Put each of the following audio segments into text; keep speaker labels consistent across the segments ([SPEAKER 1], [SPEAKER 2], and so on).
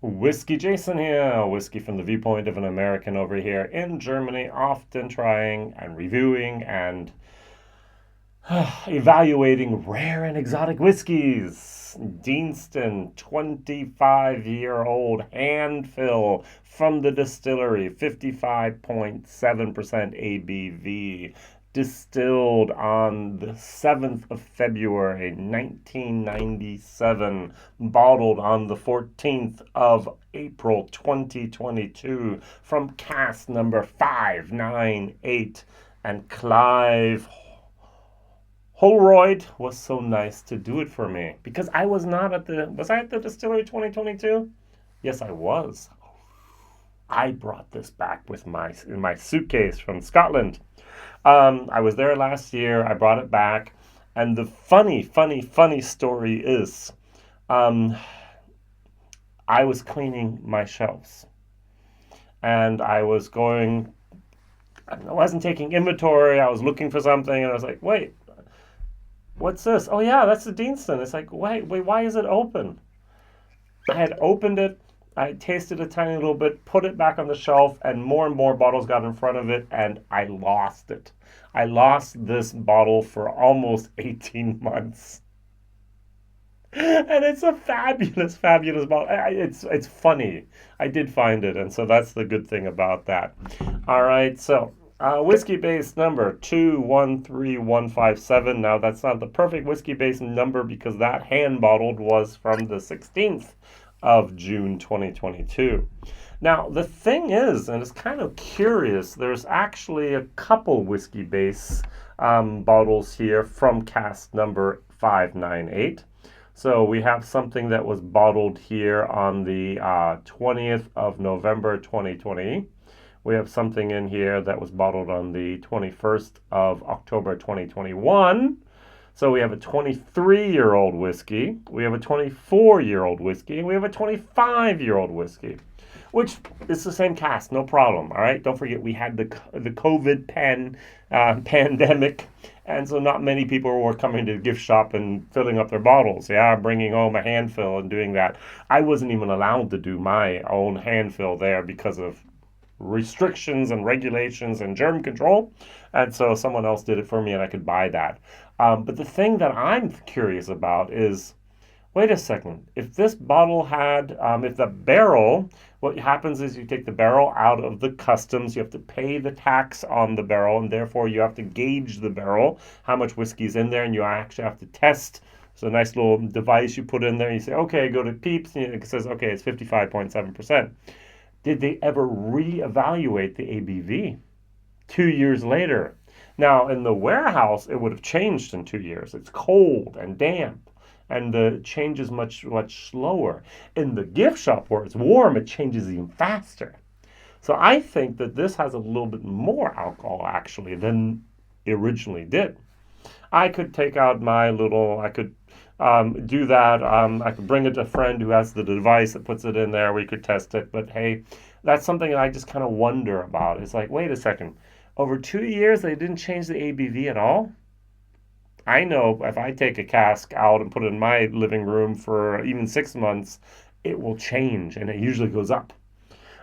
[SPEAKER 1] WhiskyJason here, whiskey from the viewpoint of an American over here in Germany, often trying and reviewing and evaluating rare and exotic whiskeys. Deanston 25-year-old hand fill from the distillery, 55.7% ABV, distilled on the 7th of February 1997, bottled on the 14th of April 2022 from cask number 598. And Clive Holroyd was so nice to do it for me because I was not at was I at the Distillery 2022? Yes, I was. I brought this back with in my suitcase from Scotland. I was there last year. I brought it back. And the funny story is I was cleaning my shelves. And I wasn't taking inventory. I was looking for something. And I was like, wait, what's this? Oh, yeah, that's the Deanston. It's like, wait, why is it open? I had opened it. I tasted a tiny little bit, put it back on the shelf, and more bottles got in front of it, and I lost it. I lost this bottle for almost 18 months. And it's a fabulous bottle. It's funny. I did find it, and so that's the good thing about that. All right, so Whiskybase number 213157. Now, that's not the perfect Whiskybase number because that hand bottled was from the 16th of June 2022. Now, the thing is, and it's kind of curious, there's actually a couple Whiskybase bottles here from cask number 598. So we have something that was bottled here on the 20th of November 2020. We have something in here that was bottled on the 21st of October 2021. So we have a 23-year-old whiskey, we have a 24-year-old whiskey, and we have a 25-year-old whiskey, which is the same cask, no problem, all right? Don't forget, we had the COVID pandemic, and so not many people were coming to the gift shop and filling up their bottles, bringing home a hand fill and doing that. I wasn't even allowed to do my own hand fill there because of restrictions and regulations and germ control, and so someone else did it for me and I could buy that. But the thing that I'm curious about is, wait a second, if this bottle had, if the barrel, what happens is you take the barrel out of the customs, you have to pay the tax on the barrel, and therefore you have to gauge the barrel, how much whiskey's in there, and you actually have to test. So a nice little device you put in there, and you say, okay, go to PEEPS, and it says, okay, it's 55.7%. Did they ever reevaluate the ABV 2 years later? Now, in the warehouse, it would have changed in 2 years. It's cold and damp, and the change is much slower. In the gift shop where it's warm, it changes even faster. So I think that this has a little bit more alcohol, actually, than it originally did. I could take out I could do that. I could bring it to a friend who has the device that puts it in there. We could test it. But hey, that's something that I just kind of wonder about. It's like, wait a second. Over 2 years, they didn't change the ABV at all? I know if I take a cask out and put it in my living room for even 6 months, it will change, and it usually goes up.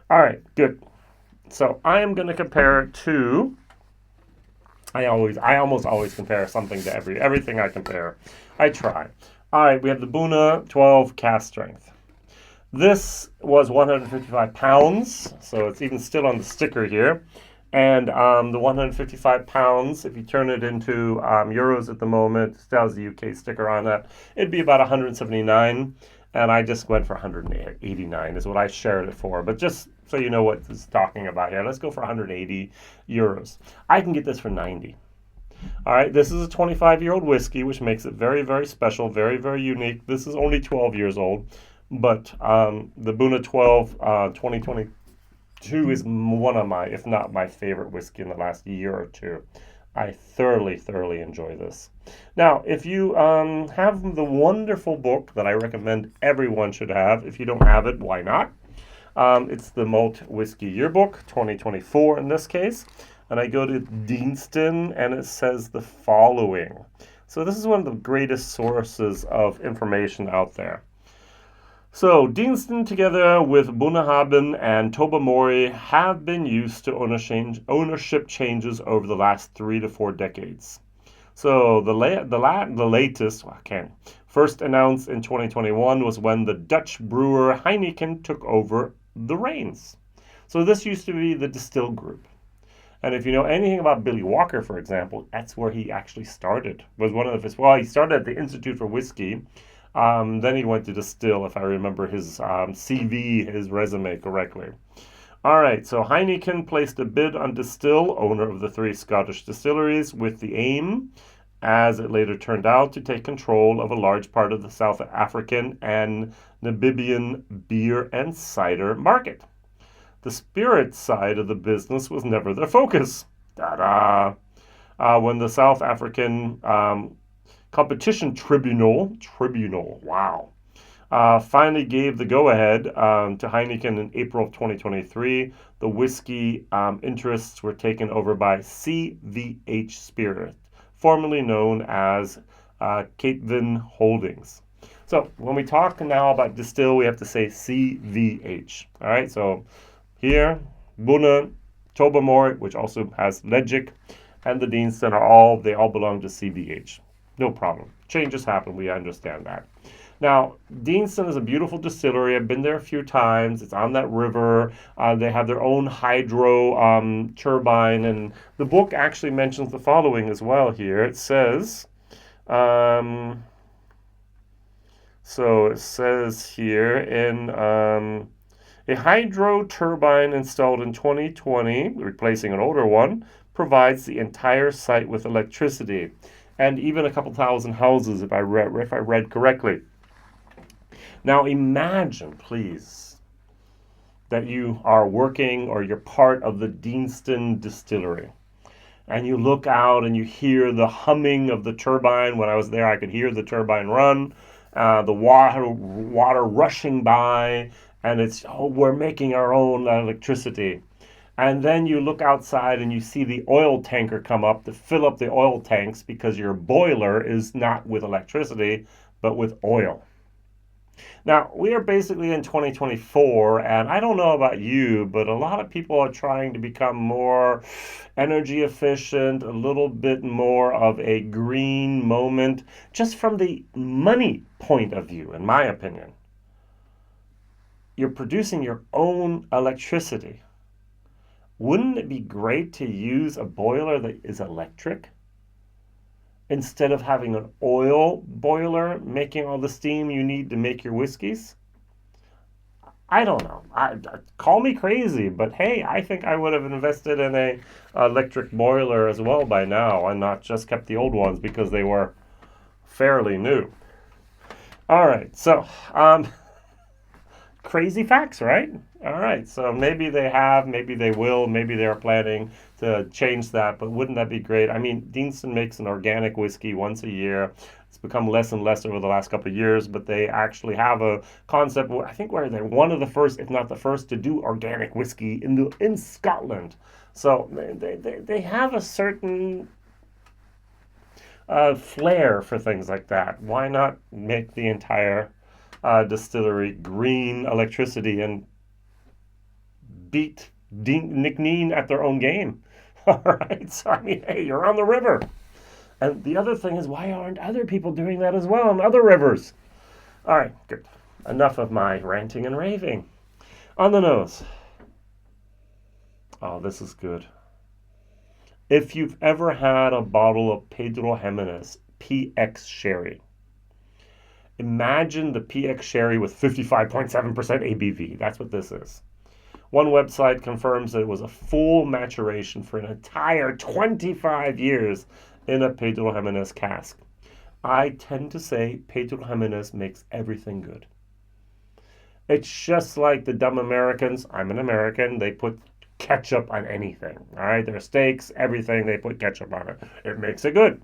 [SPEAKER 1] All right, good. So I am going to compare it to... I almost always compare something to everything I compare. I try. All right, we have the Buna 12 cask strength. This was 155 pounds, so it's even still on the sticker here. And the 155 pounds, if you turn it into euros at the moment, it still has the UK sticker on that, it'd be about 179. And I just went for 189 is what I shared it for. But just so you know what it's talking about here, let's go for 180 euros. I can get this for 90. All right, this is a 25-year-old whiskey, which makes it very special, very unique. This is only 12 years old, but the Buna 12 2022 is one of my, if not my favorite whiskey in the last year or two. I thoroughly enjoy this. Now, if you have the wonderful book that I recommend everyone should have, if you don't have it, why not? It's the Malt Whiskey Yearbook, 2024 in this case. And I go to Deanston, and it says the following. So this is one of the greatest sources of information out there. So, Deanston, together with Bunnahabhain and Tobermory, have been used to ownership changes over the last 3 to 4 decades. So, the latest, first announced in 2021 was when the Dutch brewer Heineken took over the reins. So, this used to be the Distill Group. And if you know anything about Billy Walker, for example, that's where he actually started. Was one of his, well, he started at the Institute for Whiskey. Then he went to Distill, if I remember his CV, his resume correctly. All right, so Heineken placed a bid on Distill, owner of the 3 Scottish distilleries, with the aim, as it later turned out, to take control of a large part of the South African and Namibian beer and cider market. The spirit side of the business was never their focus. Ta-da! When the South African Competition Tribunal, wow, finally gave the go-ahead to Heineken in April of 2023, the whiskey interests were taken over by CVH Spirit, formerly known as Cape Vin Holdings. So when we talk now about Distill, we have to say CVH. All right, so here, Bunna, Tobermory, which also has Legic, and the Deanston they all belong to CVH. No problem. Changes happen. We understand that. Now, Deanston is a beautiful distillery. I've been there a few times. It's on that river. They have their own hydro turbine. And the book actually mentions the following as well here. It says, so it says here in a hydro turbine installed in 2020, replacing an older one, provides the entire site with electricity. And even a couple thousand houses, if I read correctly. Now imagine, please, that you are working or you're part of the Deanston distillery. And you look out and you hear the humming of the turbine. When I was there, I could hear the turbine run, the water rushing by, and it's, we're making our own electricity. And then you look outside and you see the oil tanker come up to fill up the oil tanks because your boiler is not with electricity, but with oil. Now, we are basically in 2024, and I don't know about you, but a lot of people are trying to become more energy efficient, a little bit more of a green moment, just from the money point of view, in my opinion. You're producing your own electricity. Wouldn't it be great to use a boiler that is electric instead of having an oil boiler making all the steam you need to make your whiskeys? I don't know. Call me crazy, but hey, I think I would have invested in a electric boiler as well by now and not just kept the old ones because they were fairly new. All right, so crazy facts, right? All right, so maybe they have, maybe they will, maybe they're planning to change that, but wouldn't that be great? I mean, Deanston makes an organic whiskey once a year. It's become less and less over the last couple of years, but they actually have a concept, I think where they're one of the first, if not the first, to do organic whiskey in Scotland. So they have a certain flair for things like that. Why not make the entire distillery green electricity and beat Nick Neen at their own game? All right, so I mean, hey, you're on the river. And the other thing is, why aren't other people doing that as well on other rivers? All right, good. Enough of my ranting and raving. On the nose. Oh, this is good. If you've ever had a bottle of Pedro Ximénez PX Sherry, imagine the PX Sherry with 55.7% ABV. That's what this is. One website confirms that it was a full maturation for an entire 25 years in a Pedro Ximénez cask. I tend to say Pedro Ximénez makes everything good. It's just like the dumb Americans. I'm an American. They put ketchup on anything. All right, their steaks, everything, they put ketchup on it. It makes it good.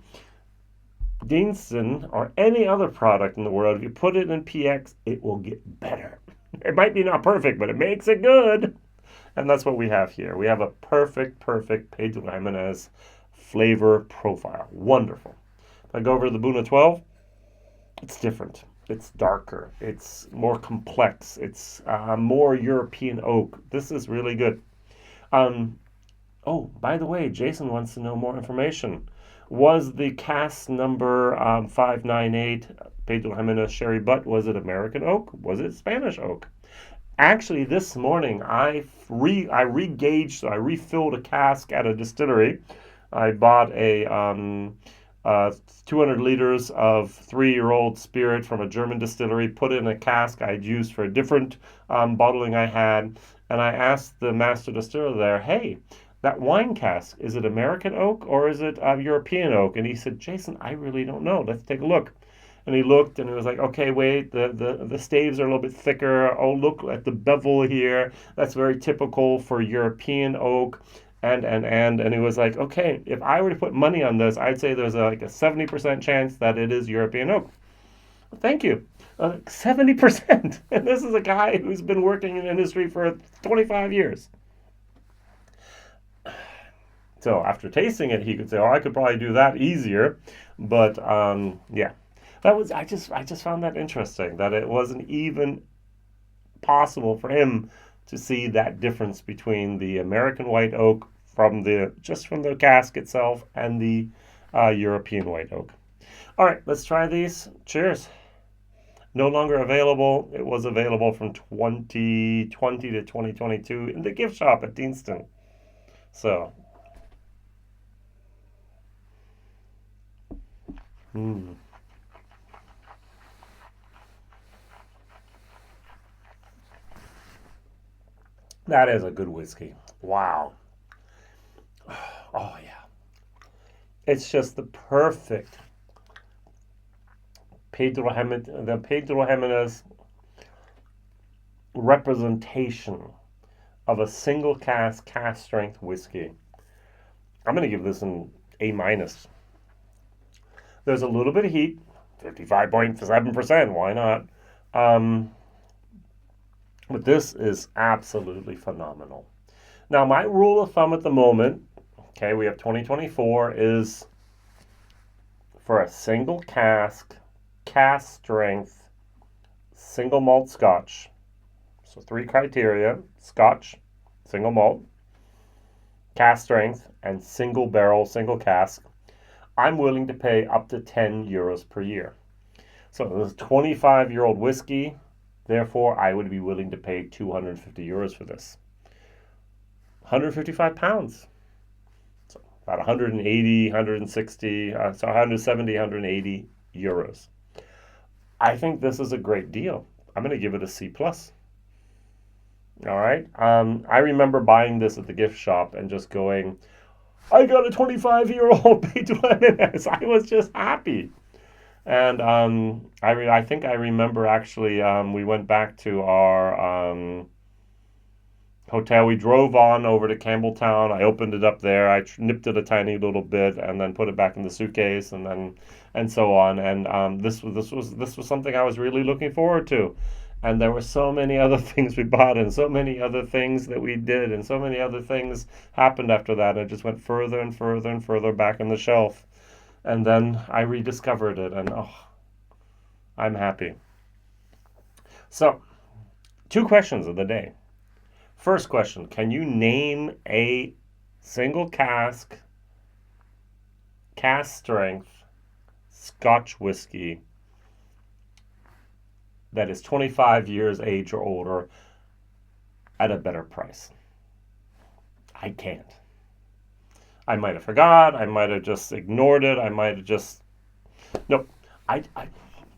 [SPEAKER 1] Deanston or any other product in the world, if you put it in PX, it will get better. It might be not perfect, but it makes it good. And that's what we have here. We have a perfect Pedro Ximénez flavor profile. Wonderful. If I go over to the Bunna 12, it's different. It's darker. It's more complex. It's more European oak. This is really good. Um, oh, by the way, Jason wants to know more information. Was the cask number 598 Pedro Ximénez Sherry Butt, was it American oak? Was it Spanish oak? Actually, this morning I re-gauged, so I refilled a cask at a distillery. I bought a 200 liters of 3-year-old spirit from a German distillery, put it in a cask I'd used for a different bottling I had, and I asked the master distiller there, hey, that wine cask, is it American oak or is it European oak? And he said, Jason, I really don't know. Let's take a look. And he looked and he was like, okay, wait, the staves are a little bit thicker. Oh, look at the bevel here. That's very typical for European oak. And he was like, okay, if I were to put money on this, I'd say there's like a 70% chance that it is European oak. Thank you. 70%. And this is a guy who's been working in the industry for 25 years. So after tasting it, he could say, oh, I could probably do that easier. But yeah. I just found that interesting, that it wasn't even possible for him to see that difference between the American white oak from the cask itself and the European white oak. All right, let's try these. Cheers. No longer available. It was available from 2020 to 2022 in the gift shop at Deanston. So. That is a good whiskey. Wow. Oh, yeah. It's just the perfect Pedro Ximénez representation of a single cask strength whiskey. I'm going to give this an A-. There's a little bit of heat, 55.7%, why not? But this is absolutely phenomenal. Now, my rule of thumb at the moment, okay, we have 2024, is for a single cask strength, single malt Scotch. So 3 criteria: Scotch, single malt, cask strength, and single barrel, single cask. I'm willing to pay up to 10 euros per year. So this is 25-year-old whiskey. Therefore, I would be willing to pay 250 euros for this. 155 pounds. So about 180, 160, so 170, 180 euros. I think this is a great deal. I'm going to give it a C+. All right. I remember buying this at the gift shop and just going, I got a 25-year-old Pedro Ximénez. I was just happy. And I think I remember actually we went back to our hotel. We drove on over to Campbelltown. I opened it up there. I nipped it a tiny little bit and then put it back in the suitcase and so on. And this was something I was really looking forward to. And there were so many other things we bought and so many other things that we did and so many other things happened after that. It just went further and further and further back on the shelf. And then I rediscovered it, and oh, I'm happy. So, 2 questions of the day. First question, can you name a single cask strength Scotch whiskey that is 25 years age or older at a better price? I can't. I might have forgot. I might have just ignored it. I might have just... Nope.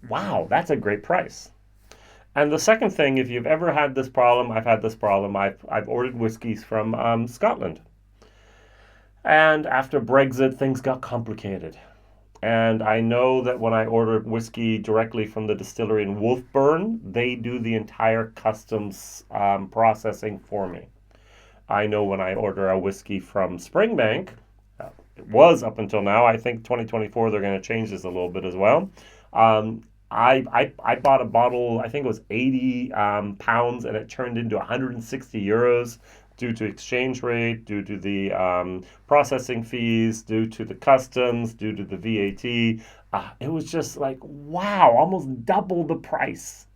[SPEAKER 1] Wow, that's a great price. And the second thing, if you've ever had this problem, I've had this problem. I've ordered whiskeys from Scotland. And after Brexit, things got complicated. And I know that when I order whiskey directly from the distillery in Wolfburn, they do the entire customs processing for me. I know when I order a whiskey from Springbank, it was up until now, I think 2024 they're going to change this a little bit as well. I bought a bottle, I think it was 80 pounds, and it turned into 160 euros due to exchange rate, due to the processing fees, due to the customs, due to the VAT. It was just like, wow, almost double the price.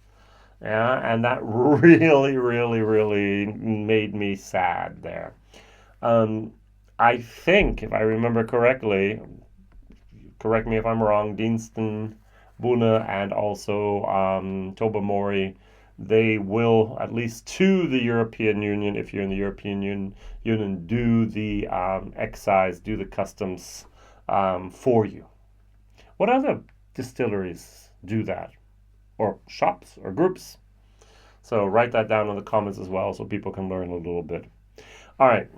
[SPEAKER 1] Yeah, and that really, really, really made me sad there. Um, I think, if I remember correctly, correct me if I'm wrong, Deanston, Buna, and also Tobamori, they will, at least to the European Union, if you're in the European Union, do the excise, do the customs for you. What other distilleries do that? Or shops or groups? So write that down in the comments as well so people can learn a little bit. All right.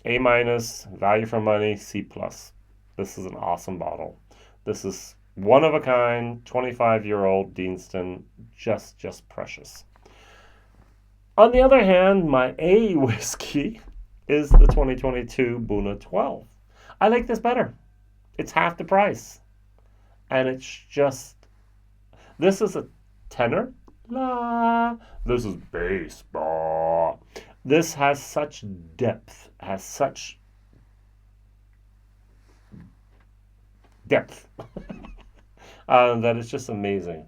[SPEAKER 1] A minus, value for money, C plus. This is an awesome bottle. This is one of a kind, 25-year-old Deanston, just precious. On the other hand, my A whiskey is the 2022 Buna 12. I like this better. It's half the price. And it's just, this is a tenor. La. This is baseball. This has such depth, that it's just amazing.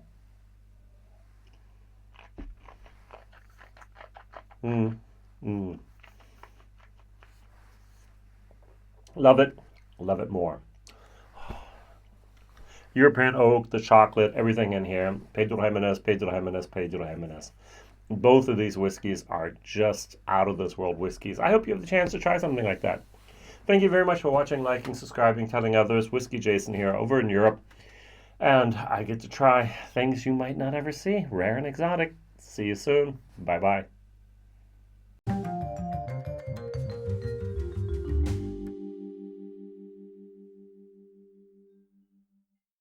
[SPEAKER 1] Mm, mm. Love it more. European oak, the chocolate, everything in here. Pedro Ximénez, Pedro Ximénez, Pedro Ximénez. Both of these whiskeys are just out of this world whiskeys. I hope you have the chance to try something like that. Thank you very much for watching, liking, subscribing, telling others. WhiskyJason here over in Europe. And I get to try things you might not ever see. Rare and exotic. See you soon. Bye-bye.